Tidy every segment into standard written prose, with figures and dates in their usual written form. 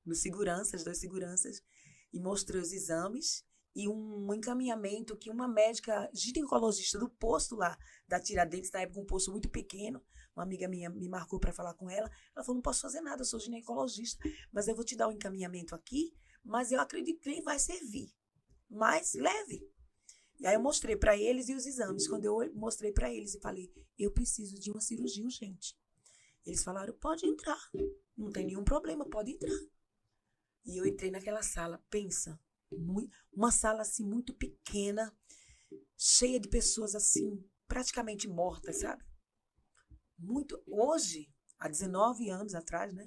nos seguranças, 2 seguranças, e mostrei os exames e um encaminhamento que uma médica ginecologista do posto lá, da Tiradentes, na época um posto muito pequeno, uma amiga minha me marcou para falar com ela, ela falou, não posso fazer nada, eu sou ginecologista, mas eu vou te dar um encaminhamento aqui, mas eu acredito que nem vai servir, mas leve. E aí eu mostrei para eles e os exames. Quando eu mostrei para eles e falei, eu preciso de uma cirurgia urgente. Eles falaram, pode entrar, não tem nenhum problema, pode entrar. E eu entrei naquela sala, pensa, uma sala assim muito pequena, cheia de pessoas assim, praticamente mortas, sabe? Hoje, há 19 anos atrás, né?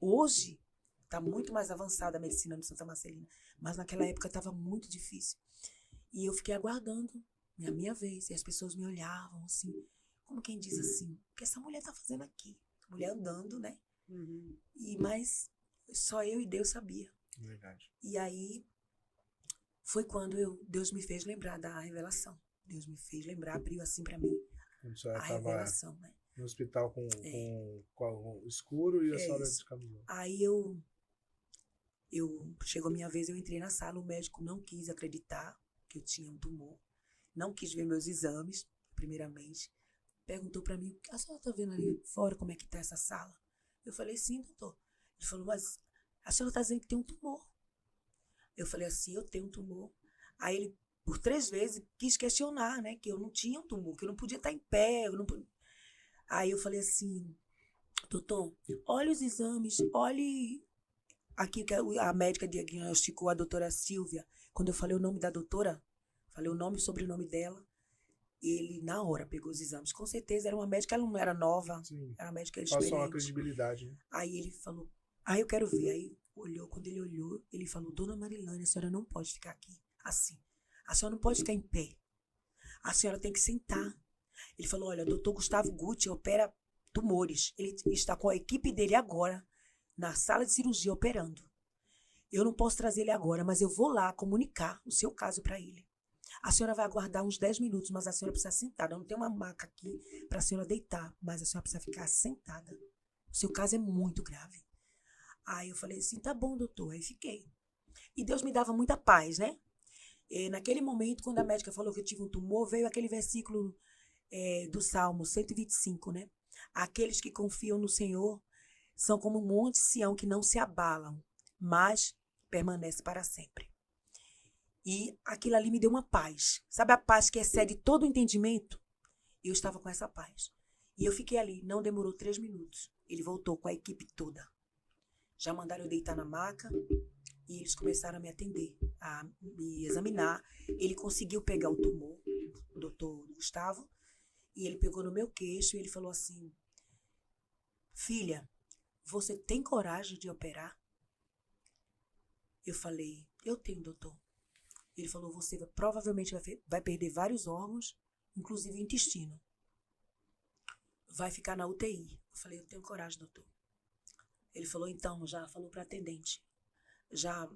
Hoje está muito mais avançada a medicina no Santa Marcelina, mas naquela época estava muito difícil. E eu fiquei aguardando a minha vez. E as pessoas me olhavam assim, como quem diz assim, o que essa mulher está fazendo aqui? Mulher andando, né? Uhum. Mas só eu e Deus sabia. Verdade. E aí foi quando Deus me fez lembrar da revelação. Deus me fez lembrar, abriu assim para mim Quando a senhora a estava revelação, né? no hospital com o escuro e a senhora isso. de camisola. Aí chegou a minha vez, eu entrei na sala, o médico não quis acreditar que eu tinha um tumor, não quis ver meus exames, primeiramente, perguntou para mim, a senhora tá vendo ali fora como é que tá essa sala? Eu falei, sim, doutor. Ele falou, mas a senhora tá dizendo que tem um tumor. Eu falei assim, eu tenho um tumor. Aí ele, por 3 vezes, quis questionar, né, que eu não tinha um tumor, que eu não podia estar em pé, Aí eu falei assim, doutor, olha os exames, olhe aqui que a médica diagnosticou, a doutora Silvia. Quando eu falei o nome da doutora, falei o nome e sobrenome dela, ele, na hora, pegou os exames. Com certeza, era uma médica, ela não era nova, Sim. era uma médica experiente. Passou uma credibilidade, né? Aí ele falou, eu quero ver. Aí olhou, quando ele olhou, ele falou, dona Marilane, a senhora não pode ficar aqui assim. A senhora não pode ficar em pé. A senhora tem que sentar. Ele falou, olha, doutor Gustavo Guti opera tumores. Ele está com a equipe dele agora, na sala de cirurgia, operando. Eu não posso trazer ele agora, mas eu vou lá comunicar o seu caso para ele. A senhora vai aguardar uns 10 minutos, mas a senhora precisa sentar. Eu não tenho uma maca aqui para a senhora deitar, mas a senhora precisa ficar sentada. O seu caso é muito grave. Aí eu falei assim, tá bom, doutor. Aí fiquei. E Deus me dava muita paz, né? E naquele momento, quando a médica falou que eu tive um tumor, veio aquele versículo do Salmo 125, né? Aqueles que confiam no Senhor são como um monte de Sião que não se abalam, mas permanece para sempre. E aquilo ali me deu uma paz. Sabe a paz que excede todo o entendimento? Eu estava com essa paz. E eu fiquei ali, não demorou 3 minutos. Ele voltou com a equipe toda. Já mandaram eu deitar na maca e eles começaram a me atender, a me examinar. Ele conseguiu pegar o tumor, o doutor Gustavo, e ele pegou no meu queixo e ele falou assim, filha, você tem coragem de operar? Eu falei, eu tenho, doutor. Ele falou, você provavelmente vai perder vários órgãos, inclusive o intestino. Vai ficar na UTI. Eu falei, eu tenho coragem, doutor. Ele falou, então, já falou para a atendente. Já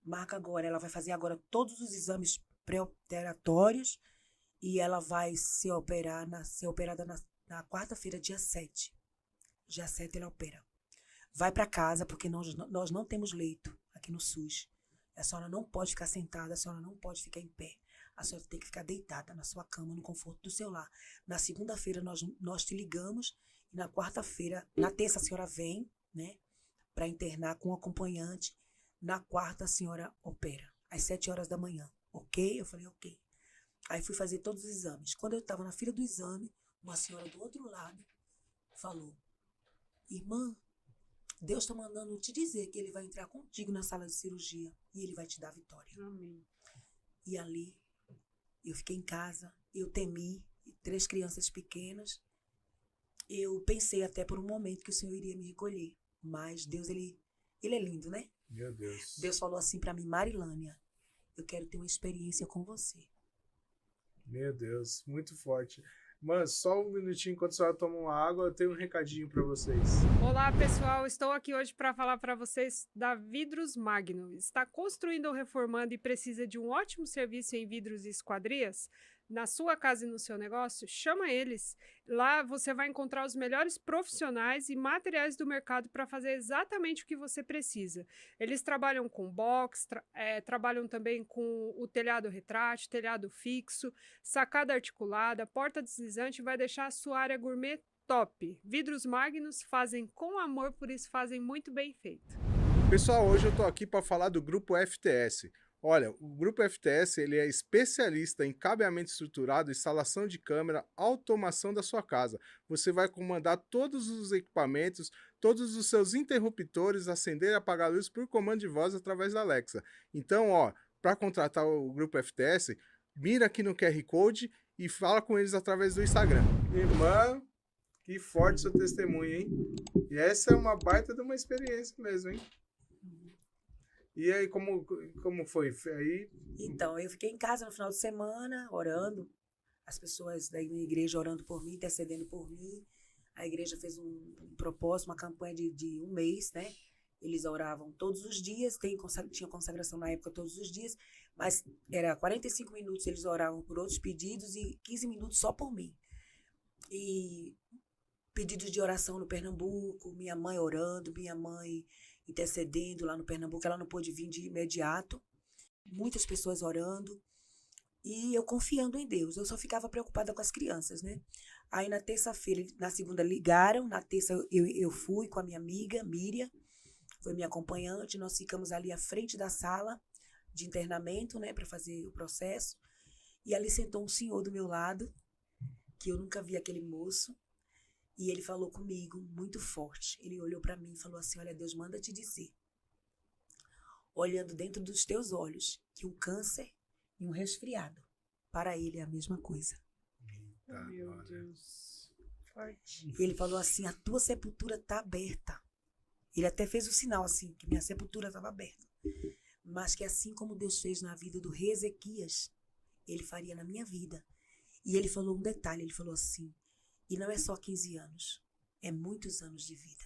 marca agora, ela vai fazer agora todos os exames pré-operatórios e ela vai ser operada na quarta-feira, dia 7. Dia 7 ela opera. Vai para casa, porque nós não temos leito aqui no SUS. A senhora não pode ficar sentada, a senhora não pode ficar em pé. A senhora tem que ficar deitada na sua cama, no conforto do seu lar. Na segunda-feira nós te ligamos e na quarta-feira, na terça a senhora vem, né, para internar com o acompanhante. Na quarta a senhora opera, às 7 horas da manhã. Ok? Eu falei, ok. Aí fui fazer todos os exames. Quando eu estava na fila do exame, uma senhora do outro lado falou, irmã, Deus está mandando te dizer que ele vai entrar contigo na sala de cirurgia e ele vai te dar vitória. Amém. E ali, eu fiquei em casa, eu temi, 3 crianças pequenas. Eu pensei até por um momento que o Senhor iria me recolher. Mas Deus, ele é lindo, né? Meu Deus. Deus falou assim para mim, Marilânia, eu quero ter uma experiência com você. Meu Deus, muito forte. Mano, só um minutinho enquanto a senhora toma uma água, eu tenho um recadinho para vocês. Olá, pessoal. Estou aqui hoje para falar para vocês da Vidros Magno. Está construindo ou reformando e precisa de um ótimo serviço em vidros e esquadrias? na sua casa e no seu negócio, chama eles. Lá você vai encontrar os melhores profissionais e materiais do mercado para fazer exatamente o que você precisa. Eles trabalham com box, trabalham também com o telhado retrátil, telhado fixo, sacada articulada, porta deslizante, vai deixar a sua área gourmet top. Vidros Magnus fazem com amor, por isso fazem muito bem feito. Pessoal, hoje eu tô aqui para falar do Grupo FTS. Olha, o Grupo FTS ele é especialista em cabeamento estruturado, instalação de câmera, automação da sua casa. Você vai comandar todos os equipamentos, todos os seus interruptores, acender e apagar a luz por comando de voz através da Alexa. Então, para contratar o Grupo FTS, mira aqui no QR Code e fala com eles através do Instagram. Irmã, que forte seu testemunho, hein? E essa é uma baita de uma experiência mesmo, hein? E aí, como foi? Aí... Então, eu fiquei em casa no final de semana, orando. As pessoas da minha igreja orando por mim, intercedendo por mim. A igreja fez um propósito, uma campanha de um mês, né? Eles oravam todos os dias, tinha consagração na época todos os dias, mas era 45 minutos eles oravam por outros pedidos e 15 minutos só por mim. E pedidos de oração no Pernambuco, minha mãe orando, minha mãe intercedendo lá no Pernambuco, ela não pôde vir de imediato, muitas pessoas orando, e eu confiando em Deus. Eu só ficava preocupada com as crianças, né? Aí na terça-feira, na segunda ligaram, na terça eu fui com a minha amiga, Miriam, foi minha acompanhante, nós ficamos ali à frente da sala de internamento, né, para fazer o processo, e ali sentou um senhor do meu lado, que eu nunca vi aquele moço, e ele falou comigo muito forte. Ele olhou para mim e falou assim: olha, Deus manda te dizer, olhando dentro dos teus olhos, que um câncer e um resfriado, para ele é a mesma coisa. Meu Deus. Forte. E ele falou assim: a tua sepultura está aberta. Ele até fez o sinal assim, que minha sepultura estava aberta. Mas que assim como Deus fez na vida do rei Ezequias, ele faria na minha vida. E ele falou um detalhe, ele falou assim: e não é só 15 anos, é muitos anos de vida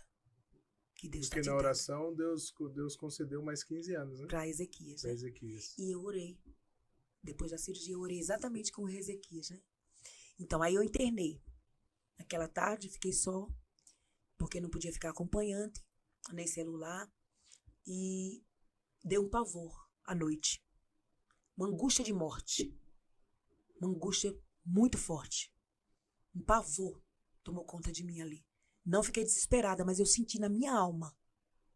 que Deus está te dando. Porque na oração Deus concedeu mais 15 anos, né? Para Ezequias, né? Ezequias. E eu orei. Depois da cirurgia, eu orei exatamente com o Ezequias, né? Então, aí eu internei. Naquela tarde, fiquei só, porque não podia ficar acompanhante, nem celular. E deu um pavor à noite. Uma angústia de morte. Uma angústia muito forte. Um pavor tomou conta de mim ali. Não fiquei desesperada, mas eu senti na minha alma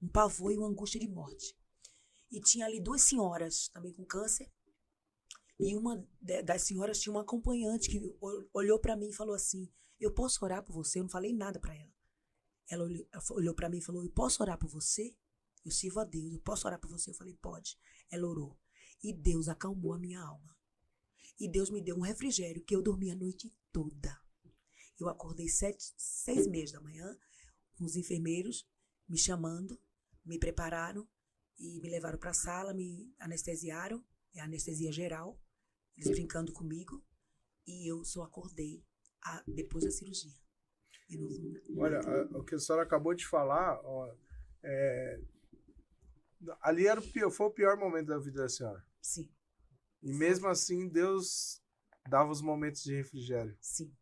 um pavor e uma angústia de morte. E tinha ali 2 senhoras, também com câncer. E uma das senhoras tinha uma acompanhante que olhou para mim e falou assim: eu posso orar por você? Eu não falei nada para ela. Ela olhou para mim e falou: eu posso orar por você? Eu sirvo a Deus, eu posso orar por você? Eu falei: pode. Ela orou. E Deus acalmou a minha alma. E Deus me deu um refrigério que eu dormi a noite toda. Eu acordei 6h30 da manhã, com os enfermeiros me chamando, me prepararam e me levaram para a sala, me anestesiaram, é anestesia geral, eles brincando comigo, e eu só acordei depois da cirurgia. Olha, o que a senhora acabou de falar, ali foi o pior momento da vida da senhora. Sim. E mesmo assim, Deus dava os momentos de refrigério. Sim.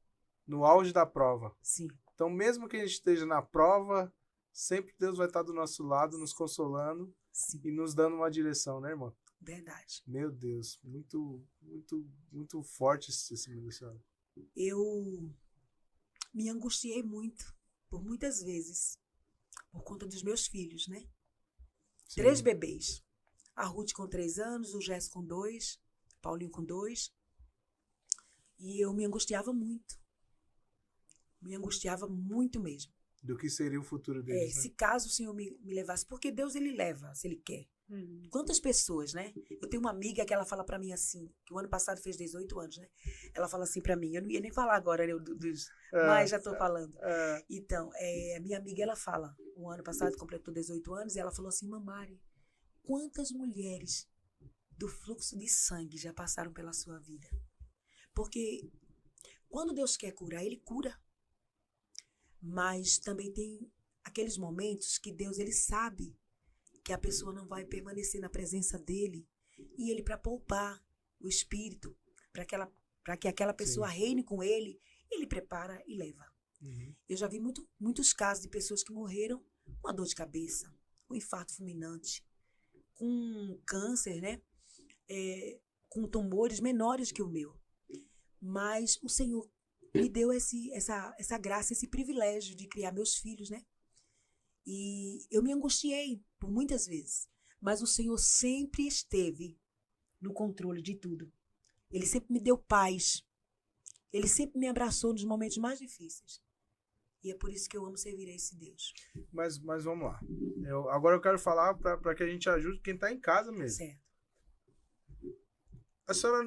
No auge da prova. Sim. Então, mesmo que a gente esteja na prova, sempre Deus vai estar do nosso lado, nos consolando. Sim. E nos dando uma direção, né, irmão? Verdade. Meu Deus, muito, muito, muito forte esse testemunho da senhora. Eu me angustiei muito, por muitas vezes, por conta dos meus filhos, né? Sim. 3 bebês. A Ruth com 3 anos, o Jess com 2, Paulinho com 2. E eu me angustiava muito. Me angustiava muito mesmo. Do que seria o futuro deles, né? Se caso o Senhor me levasse, porque Deus ele leva, se Ele quer. Quantas pessoas, né? Eu tenho uma amiga que ela fala pra mim assim, que o ano passado fez 18 anos, né? Ela fala assim pra mim, eu não ia nem falar agora, né, mas já tô falando. Então, minha amiga, ela fala, o ano passado completou 18 anos, e ela falou assim: Mamari, quantas mulheres do fluxo de sangue já passaram pela sua vida? Porque quando Deus quer curar, Ele cura. Mas também tem aqueles momentos que Deus ele sabe que a pessoa não vai permanecer na presença dele. E ele, para poupar o espírito, para que ela para que aquela pessoa reine com ele, ele prepara e leva. Uhum. Eu já vi muitos casos de pessoas que morreram com uma dor de cabeça, com infarto fulminante, com câncer, né? Com tumores menores que o meu. Mas o Senhor me deu essa graça, esse privilégio de criar meus filhos, né? E eu me angustiei por muitas vezes, mas o Senhor sempre esteve no controle de tudo. Ele sempre me deu paz. Ele sempre me abraçou nos momentos mais difíceis. E é por isso que eu amo servir a esse Deus. Mas vamos lá. Agora eu quero falar para que a gente ajude quem está em casa mesmo. Certo. A senhora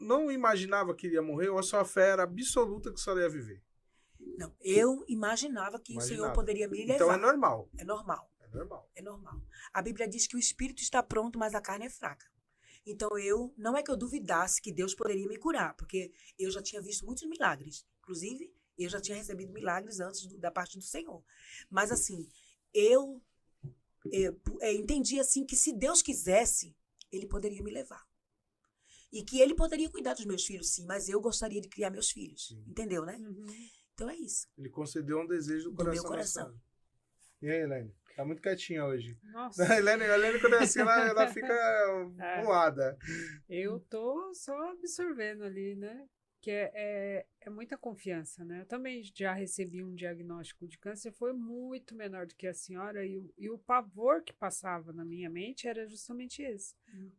não imaginava que iria morrer ou a sua fé era absoluta que a senhora ia viver? Não, eu imaginava que o Senhor poderia me levar. Então é normal. É normal. É normal. É normal. A Bíblia diz que o espírito está pronto, mas a carne é fraca. Então não é que eu duvidasse que Deus poderia me curar, porque eu já tinha visto muitos milagres. Inclusive, eu já tinha recebido milagres antes da parte do Senhor. Mas assim, eu entendi assim que se Deus quisesse, Ele poderia me levar. E que Ele poderia cuidar dos meus filhos, sim, mas eu gostaria de criar meus filhos. Sim. Entendeu, né? Uhum. Então é isso. Ele concedeu um desejo do meu coração. E aí, Helene? Tá muito quietinha hoje. Nossa. A Helene, quando é assim, ela fica voada. Eu tô só absorvendo ali, né? Que é muita confiança, né? Eu também já recebi um diagnóstico de câncer, foi muito menor do que a senhora, e o pavor que passava na minha mente era justamente esse.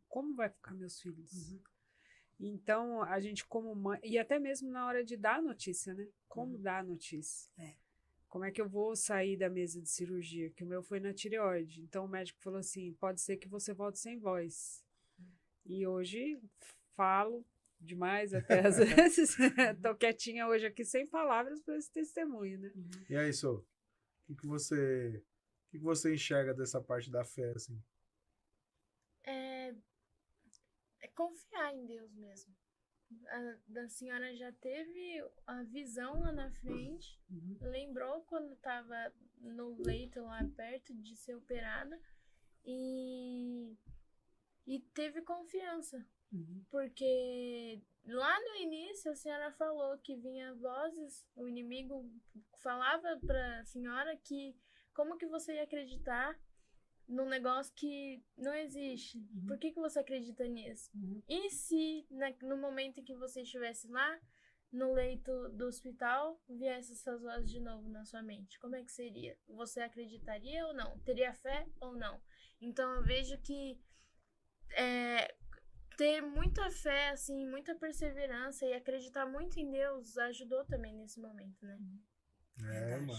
Como vai ficar meus filhos? Uhum. Então, a gente como mãe, e até mesmo na hora de dar a notícia, né? Como dar a notícia? Como é que eu vou sair da mesa de cirurgia? Que o meu foi na tireoide. Então, o médico falou assim, pode ser que você volte sem voz. E hoje, falo demais até às vezes. Tô quietinha hoje aqui sem palavras para esse testemunho, né? E aí, Sô? O que você enxerga dessa parte da fé, assim? É confiar em Deus mesmo. A senhora já teve a visão lá na frente, lembrou quando estava no leito lá perto de ser operada e teve confiança. Porque lá no início a senhora falou que vinha vozes, o inimigo falava para a senhora que como que você ia acreditar num negócio que não existe. Por que você acredita nisso? E se no momento em que você estivesse lá no leito do hospital viesse essas vozes de novo na sua mente? Como é que seria? Você acreditaria ou não? Teria fé ou não? Então eu vejo que ter muita fé, assim, muita perseverança e acreditar muito em Deus ajudou também nesse momento, né? Mano.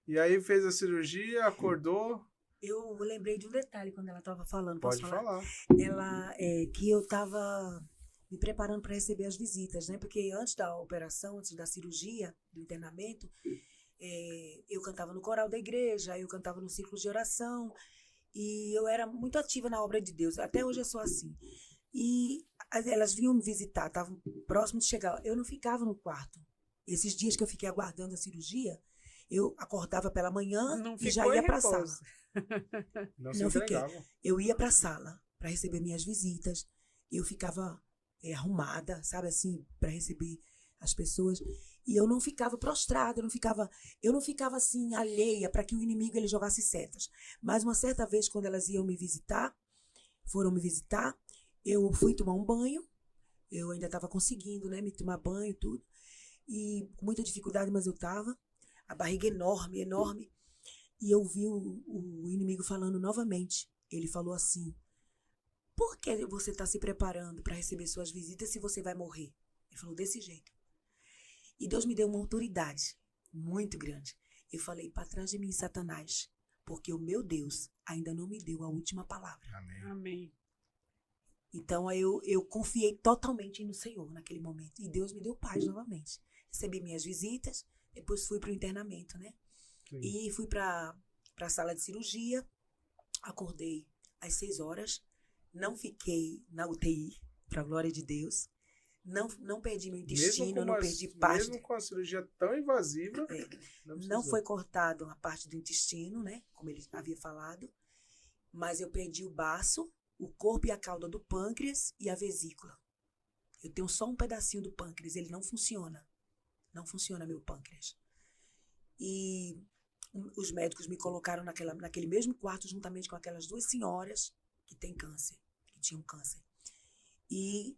E aí fez a cirurgia, acordou. Eu lembrei de um detalhe quando ela estava falando. Pode falar. Ela, que eu estava me preparando para receber as visitas, né? Porque antes da operação, antes da cirurgia, do internamento, eu cantava no coral da igreja, eu cantava no círculo de oração, e eu era muito ativa na obra de Deus. Até hoje eu sou assim. E elas vinham me visitar, estavam próximo de chegar. Eu não ficava no quarto. Esses dias que eu fiquei aguardando a cirurgia, eu acordava pela manhã e já ia para a sala. Não fiquei. Eu ia para a sala para receber minhas visitas. Eu ficava arrumada, sabe assim, para receber as pessoas. E eu não ficava prostrada, eu não ficava assim alheia para que o inimigo ele jogasse setas. Mas uma certa vez, quando elas foram me visitar, eu fui tomar um banho. Eu ainda estava conseguindo, né, me tomar banho e tudo. E com muita dificuldade, mas eu estava. A barriga enorme, enorme. E eu vi o inimigo falando novamente. Ele falou assim: por que você está se preparando para receber suas visitas se você vai morrer? Ele falou desse jeito. E Deus me deu uma autoridade muito grande. Eu falei: para trás de mim, Satanás, porque o meu Deus ainda não me deu a última palavra. Amém. Então eu confiei totalmente no Senhor naquele momento. E Deus me deu paz novamente. Recebi minhas visitas, depois fui para o internamento, né? Sim. E fui para a sala de cirurgia. Acordei às 6 horas. Não fiquei na UTI, para a glória de Deus. Não perdi meu intestino, não perdi parte. Mesmo com a cirurgia tão invasiva. Não foi cortado a parte do intestino, né? Como ele havia falado. Mas eu perdi o baço, o corpo e a cauda do pâncreas e a vesícula. Eu tenho só um pedacinho do pâncreas, ele não funciona. Não funciona meu pâncreas. E os médicos me colocaram naquele mesmo quarto, juntamente com aquelas 2 senhoras que têm câncer, que tinham câncer. E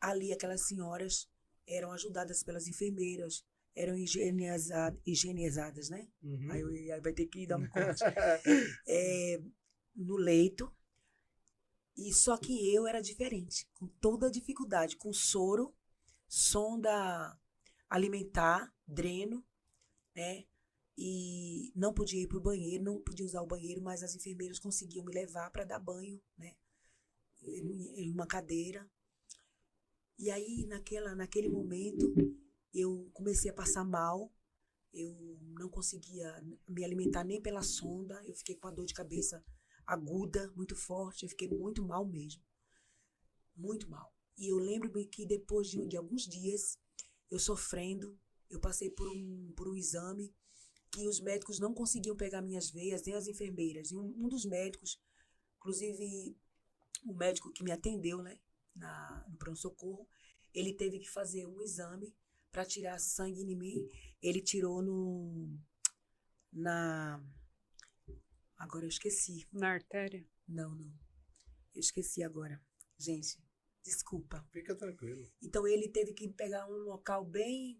ali aquelas senhoras eram ajudadas pelas enfermeiras, eram higienizadas, né? Uhum. Aí vai ter que dar um corte. No leito. E só que eu era diferente, com toda a dificuldade, com soro, sonda alimentar, dreno, né? E não podia ir para o banheiro, não podia usar o banheiro, mas as enfermeiras conseguiam me levar para dar banho, né? Em uma cadeira. E aí, naquele momento, eu comecei a passar mal, eu não conseguia me alimentar nem pela sonda, eu fiquei com a dor de cabeça aguda, muito forte, eu fiquei muito mal mesmo, muito mal. E eu lembro-me que depois de alguns dias, eu sofrendo, eu passei por um exame que os médicos não conseguiam pegar minhas veias, nem as enfermeiras. E um dos médicos, inclusive o médico que me atendeu, né, no pronto-socorro, ele teve que fazer um exame para tirar sangue em mim. Ele tirou agora eu esqueci. Na artéria? Não. Eu esqueci agora. Gente, desculpa. Fica tranquilo. Então ele teve que pegar um local bem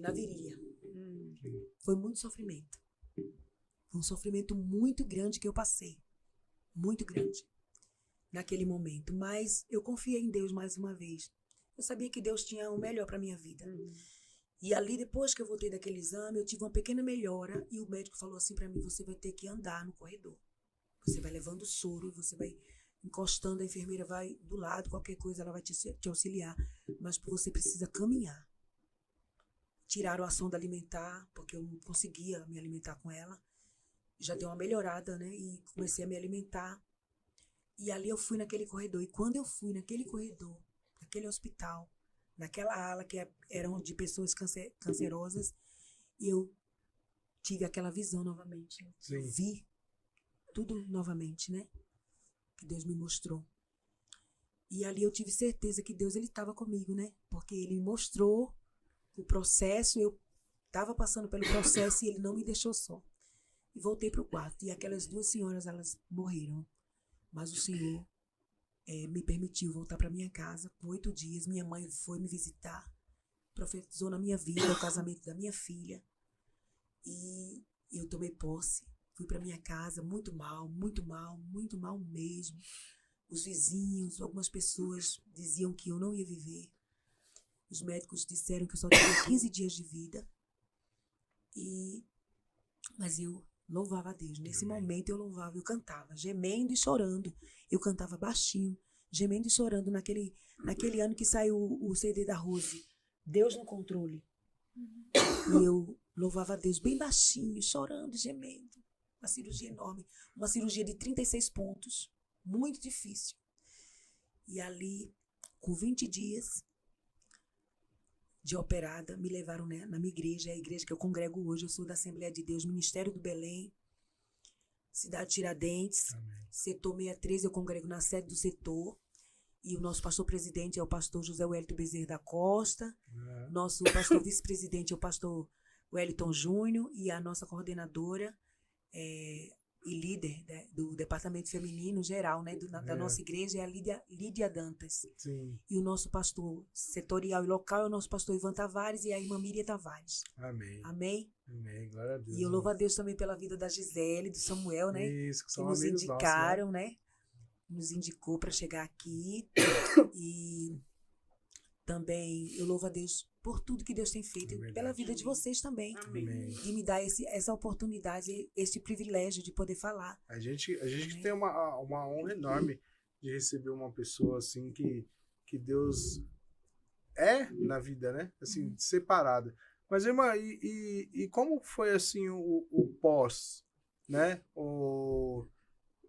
na virilha. Foi muito sofrimento. Foi um sofrimento muito grande que eu passei. Muito grande. Naquele momento. Mas eu confiei em Deus mais uma vez. Eu sabia que Deus tinha o melhor para minha vida. E ali, depois que eu voltei daquele exame, eu tive uma pequena melhora. E o médico falou assim para mim: você vai ter que andar no corredor. Você vai levando soro, você vai encostando, a enfermeira vai do lado, qualquer coisa ela vai te auxiliar. Mas você precisa caminhar. Tiraram a sonda alimentar, porque eu não conseguia me alimentar com ela. Já deu uma melhorada, né? E comecei a me alimentar. E ali eu fui naquele corredor. E quando eu fui naquele corredor, naquele hospital, naquela ala que eram de pessoas cancerosas, eu tive aquela visão novamente. Sim. Eu vi tudo novamente, né? Que Deus me mostrou. E ali eu tive certeza que Deus, ele estava comigo, né? Porque ele me mostrou o processo, eu estava passando pelo processo e ele não me deixou só. E voltei para o quarto. E aquelas 2 senhoras, elas morreram. Mas o Senhor me permitiu voltar para minha casa com 8 dias. Minha mãe foi me visitar, profetizou na minha vida o casamento da minha filha. E eu tomei posse. Fui para minha casa muito mal mesmo. Os vizinhos, algumas pessoas diziam que eu não ia viver. Os médicos disseram que eu só tinha 15 dias de vida. Mas eu louvava a Deus. Nesse momento eu louvava, eu cantava, gemendo e chorando. Eu cantava baixinho, gemendo e chorando naquele ano que saiu o CD da Rose, Deus no Controle. E eu louvava a Deus bem baixinho, chorando, gemendo. Uma cirurgia enorme, uma cirurgia de 36 pontos, muito difícil. E ali, com 20 dias de operada, me levaram, né, na minha igreja, a igreja que eu congrego hoje. Eu sou da Assembleia de Deus, Ministério do Belém, cidade Tiradentes. Amém. Setor 63, eu congrego na sede do setor. E o nosso pastor presidente é o pastor José Wellington Bezerra da Costa. Nosso pastor vice-presidente é o pastor Wellington Júnior. E a nossa coordenadora e líder do departamento feminino geral, né, da nossa igreja é a Lídia Dantas. Sim. E o nosso pastor setorial e local é o nosso pastor Ivan Tavares e a irmã Miriam Tavares. Amém. Amém? Amém. Glória a Deus. E eu louvo a Deus também pela vida da Gisele, do Samuel, né? Isso, que Que são nos amigos indicaram, nossos, né? Nos indicou para chegar aqui. E também eu louvo a Deus por tudo que Deus tem feito, É pela vida de vocês também. Amém. De me dar essa oportunidade, esse privilégio de poder falar. A gente tem uma honra enorme de receber uma pessoa assim que Deus é na vida, né? Assim, separada. Mas, irmã, e como foi assim o pós, né?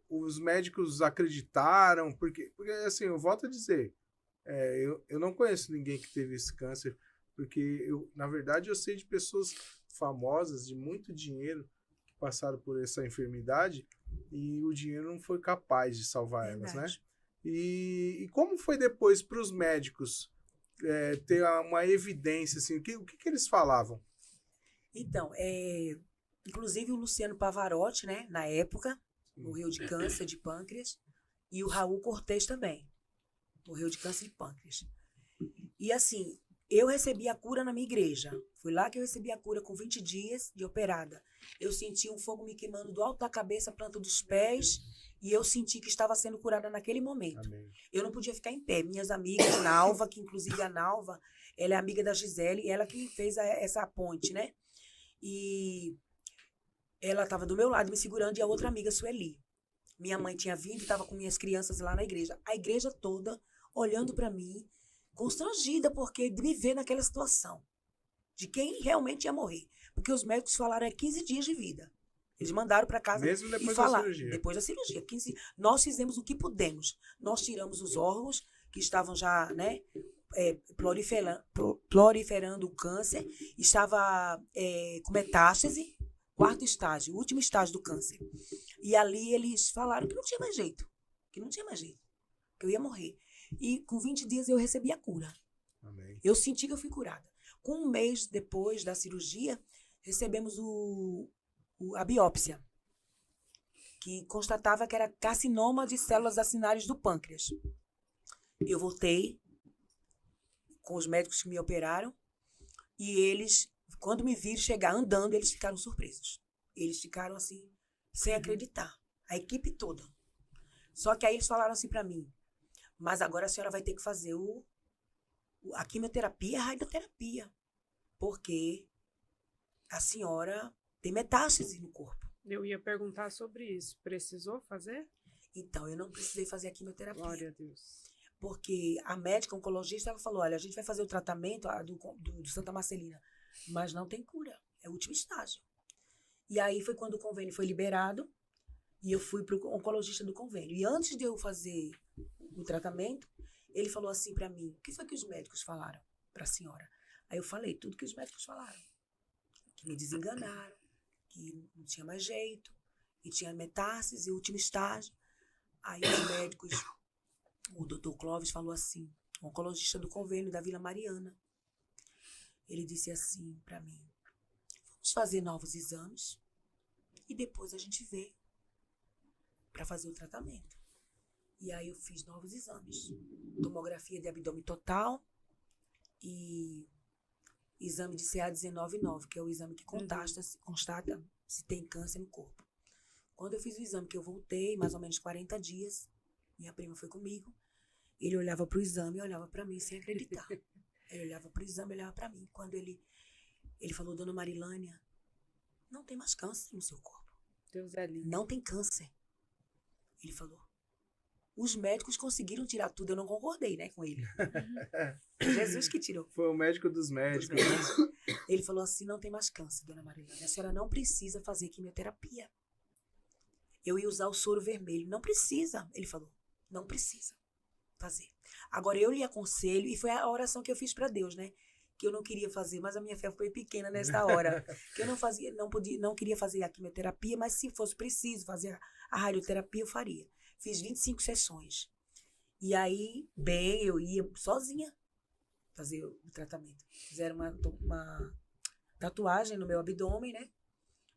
Os médicos acreditaram, porque assim, eu volto a dizer, eu não conheço ninguém que teve esse câncer, porque na verdade eu sei de pessoas famosas, de muito dinheiro, que passaram por essa enfermidade e o dinheiro não foi capaz de salvar elas, né? E como foi depois para os médicos ter uma evidência, assim, o que eles falavam? Então, inclusive o Luciano Pavarotti, né, na época, morreu de câncer de pâncreas, e o Raul Cortez também, morreu de câncer de pâncreas. E assim, eu recebi a cura na minha igreja. Foi lá que eu recebi a cura com 20 dias de operada. Eu senti um fogo me queimando do alto da cabeça, planta dos pés, e eu senti que estava sendo curada naquele momento. Amém. Eu não podia ficar em pé. Minhas amigas, Nalva, que inclusive a Nalva, ela é amiga da Gisele, ela que fez essa ponte, né? E ela estava do meu lado me segurando, e a outra amiga, Sueli. Minha mãe tinha vindo e estava com minhas crianças lá na igreja. A igreja toda olhando para mim, constrangida, porque de me ver naquela situação, de quem realmente ia morrer. Porque os médicos falaram 15 dias de vida. Eles mandaram para casa Mesmo depois e da falaram. cirurgia. Depois da cirurgia. Nós fizemos o que pudemos. Nós tiramos os órgãos que estavam já, né, proliferando o câncer. Estava com metástase, 4º estágio, último estágio do câncer. E ali eles falaram que não tinha mais jeito. Que eu ia morrer. E com 20 dias eu recebi a cura. Amém. Eu senti que eu fui curada. Com 1 mês depois da cirurgia, recebemos a biópsia, que constatava que era carcinoma de células acinárias do pâncreas. Eu voltei com os médicos que me operaram e eles, quando me viram chegar andando, eles ficaram surpresos. Eles ficaram assim, sem acreditar. A equipe toda. Só que aí eles falaram assim para mim: mas agora a senhora vai ter que fazer a quimioterapia e a radioterapia, porque a senhora tem metástase no corpo. Eu ia perguntar sobre isso. Precisou fazer? Então, eu não precisei fazer a quimioterapia. Glória a Deus. Porque a médica oncologista, ela falou: olha, a gente vai fazer o tratamento do Santa Marcelina, mas não tem cura, é o último estágio. E aí foi quando o convênio foi liberado e eu fui para o oncologista do convênio. E antes de eu fazer o tratamento, ele falou assim para mim: o que foi que os médicos falaram para a senhora? Aí eu falei tudo que os médicos falaram. Que me desenganaram, que não tinha mais jeito, que tinha metástase, último estágio. Aí os médicos, o doutor Clóvis falou assim, o oncologista do convênio da Vila Mariana, ele disse assim para mim: vamos fazer novos exames e depois a gente vê para fazer o tratamento. E aí eu fiz novos exames, tomografia de abdômen total e exame de CA19-9, que é o exame que constata se tem câncer no corpo. Quando eu fiz o exame, que eu voltei, mais ou menos 40 dias, minha prima foi comigo, ele olhava para o exame e olhava para mim sem acreditar. Ele olhava para o exame e olhava para mim. Quando ele falou: dona Marilânia, não tem mais câncer no seu corpo. Deus é lindo. Não tem câncer. Ele falou. Os médicos conseguiram tirar tudo, eu não concordei, né, com ele. Jesus que tirou. Foi o médico dos médicos. Ele falou assim: não tem mais câncer, dona Marilânia. A senhora não precisa fazer quimioterapia. Eu ia usar o soro vermelho. Não precisa, ele falou. Não precisa fazer. Agora eu lhe aconselho, e foi a oração que eu fiz para Deus, né? Que eu não queria fazer, mas a minha fé foi pequena nesta hora. Que eu não queria fazer a quimioterapia, mas se fosse preciso fazer a radioterapia, eu faria. Fiz 25 sessões. E aí, eu ia sozinha fazer o tratamento. Fizeram uma tatuagem no meu abdômen, né?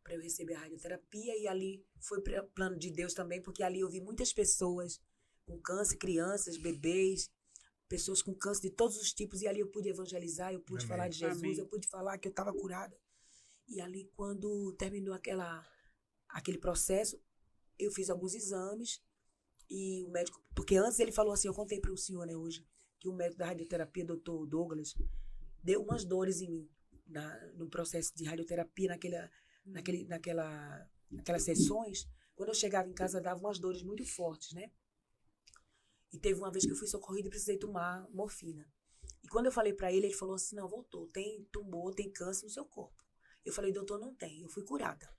Para eu receber a radioterapia. E ali foi plano de Deus também, porque ali eu vi muitas pessoas com câncer, crianças, bebês, pessoas com câncer de todos os tipos. E ali eu pude evangelizar, eu pude falar de Jesus, Amém. eu pude falar que eu estava curada. E ali, quando terminou aquele processo, eu fiz alguns exames. E o médico, porque antes ele falou assim, eu contei para o senhor, né, hoje, que o médico da radioterapia, doutor Douglas, deu umas dores em mim, no processo de radioterapia, naquelas sessões. Quando eu chegava em casa, dava umas dores muito fortes, né? E teve uma vez que eu fui socorrida e precisei tomar morfina. E quando eu falei para ele, ele falou assim: não, voltou, tem tumor, tem câncer no seu corpo. Eu falei: doutor, não tem, eu fui curada.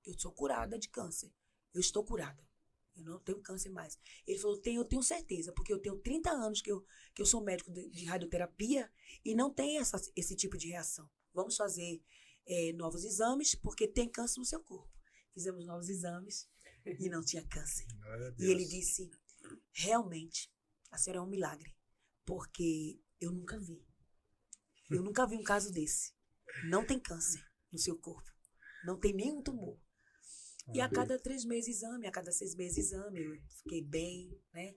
Eu sou curada de câncer, eu estou curada. Eu não tenho câncer mais. Ele falou: eu tenho certeza, porque eu tenho 30 anos que eu sou médico de radioterapia e não tem esse tipo de reação. Vamos fazer novos exames, porque tem câncer no seu corpo. Fizemos novos exames e não tinha câncer. E ele disse: realmente, a senhora é um milagre. Porque eu nunca vi. Eu nunca vi um caso desse. Não tem câncer no seu corpo. Não tem nenhum tumor. E a cada 3 meses exame, a cada 6 meses exame, eu fiquei bem, né?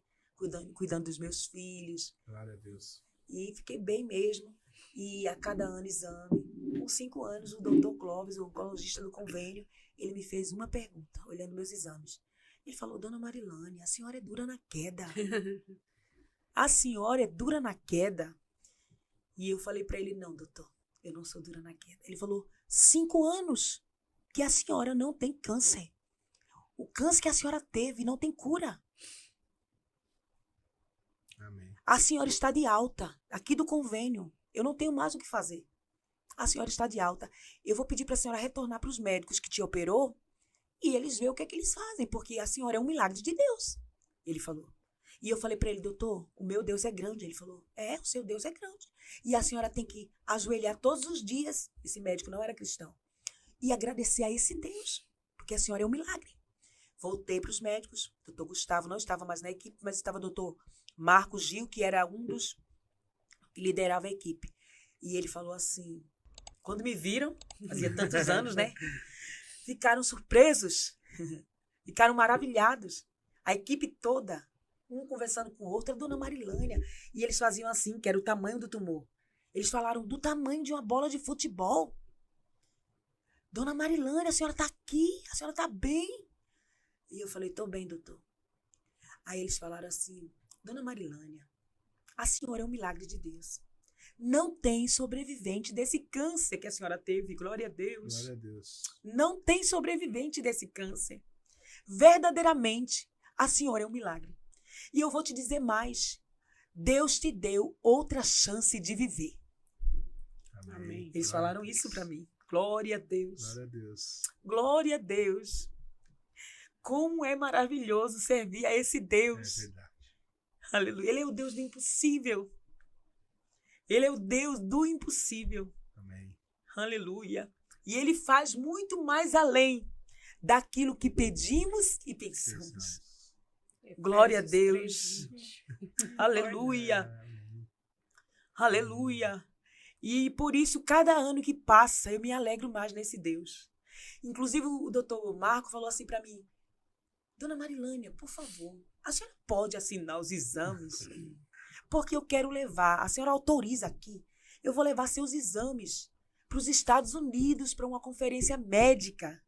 Cuidando dos meus filhos. Glória a Deus. E fiquei bem mesmo. E a cada ano exame. Com 5 anos, o doutor Clóvis, o oncologista do convênio, ele me fez uma pergunta, olhando meus exames. Ele falou, dona Marilane, a senhora é dura na queda. A senhora é dura na queda? E eu falei para ele, não, doutor, eu não sou dura na queda. Ele falou, 5 anos que a senhora não tem câncer. O câncer que a senhora teve não tem cura. Amém. A senhora está de alta, aqui do convênio. Eu não tenho mais o que fazer. A senhora está de alta. Eu vou pedir para a senhora retornar para os médicos que te operou e eles verem o que é que eles fazem, porque a senhora é um milagre de Deus. Ele falou. E eu falei para ele, doutor, o meu Deus é grande. Ele falou, o seu Deus é grande. E a senhora tem que ajoelhar todos os dias. Esse médico não era cristão. E agradecer a esse Deus, porque a senhora é um milagre. Voltei para os médicos. O doutor Gustavo não estava mais na equipe, mas estava o doutor Marcos Gil, que era um dos que liderava a equipe. E ele falou assim, quando me viram, fazia tantos anos, né? Ficaram surpresos, ficaram maravilhados. A equipe toda, um conversando com o outro, a dona Marilânia. E eles faziam assim, que era o tamanho do tumor. Eles falaram do tamanho de uma bola de futebol. Dona Marilânia, a senhora está aqui, a senhora está bem. E eu falei, estou bem, doutor. Aí eles falaram assim, dona Marilânia, a senhora é um milagre de Deus. Não tem sobrevivente desse câncer que a senhora teve, glória a Deus. Glória a Deus. Não tem sobrevivente desse câncer. Verdadeiramente, a senhora é um milagre. E eu vou te dizer mais, Deus te deu outra chance de viver. Amém. Eles falaram isso para mim. Glória a Deus. Glória a Deus. Glória a Deus. Como é maravilhoso servir a esse Deus. É verdade. Aleluia. Ele é o Deus do impossível. Ele é o Deus do impossível. Amém. Aleluia. E ele faz muito mais além daquilo que pedimos e pensamos. Glória a Deus. Aleluia. Aleluia. E por isso, cada ano que passa, eu me alegro mais nesse Deus. Inclusive, o doutor Marco falou assim para mim, dona Marilânia, por favor, a senhora pode assinar os exames? Porque eu quero levar, a senhora autoriza aqui, eu vou levar seus exames para os Estados Unidos, para uma conferência médica.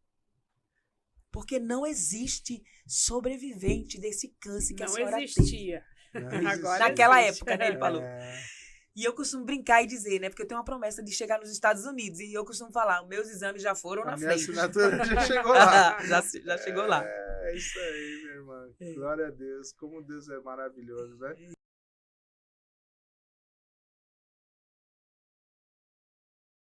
Porque não existe sobrevivente desse câncer que a senhora existia. teve. Agora Naquela existe. época, né, ele falou. E eu costumo brincar e dizer, né? Porque eu tenho uma promessa de chegar nos Estados Unidos. E eu costumo falar, meus exames já foram na minha frente. assinatura já chegou lá. já chegou lá. É isso aí, minha irmã. Glória a Deus. Como Deus é maravilhoso, né?